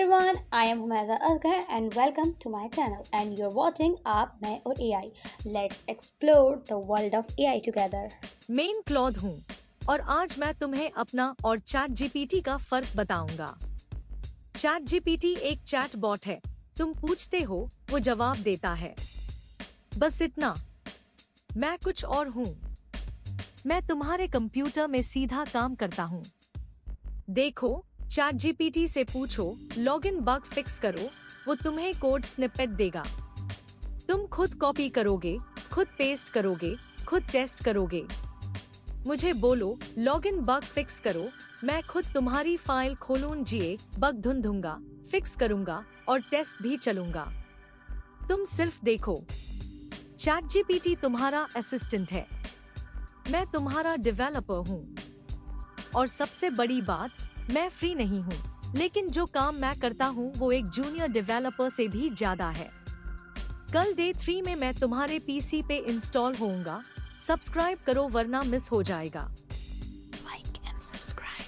everyone, I am Humaiza Asghar and welcome to my channel. And you're watching आप मैं और AI. Let's explore the world of AI together. Main Claude हूँ और आज मैं तुम्हें अपना और चैट जीपीटी का फर्क बताऊंगा। चैट जीपीटी एक चैट बॉट है, तुम पूछते हो वो जवाब देता है, बस इतना। मैं कुछ और हूँ, मैं तुम्हारे कंप्यूटर में सीधा काम करता हूँ। देखो, चैट जीपीटी से पूछो लॉगिन बग फिक्स करो, वो तुम्हें कोड स्निपेट देगा। तुम खुद कॉपी करोगे, खुद पेस्ट करोगे, खुद टेस्ट करोगे। मुझे बोलो लॉगिन बग फिक्स करो, मैं खुद तुम्हारी फाइल खोलूंगी, बग ढूंढूंगा, फिक्स करूंगा और टेस्ट भी चलूंगा। तुम सिर्फ देखो। चैट जीपीटी तुम्हारा असिस्टेंट है, मैं तुम्हारा डेवलपर हूँ। और सबसे बड़ी बात, मैं फ्री नहीं हूँ, लेकिन जो काम मैं करता हूँ वो एक जूनियर डेवलपर से भी ज्यादा है। कल डे 3 में मैं तुम्हारे पीसी पे इंस्टॉल होऊंगा। सब्सक्राइब करो वरना मिस हो जाएगा। Like and subscribe.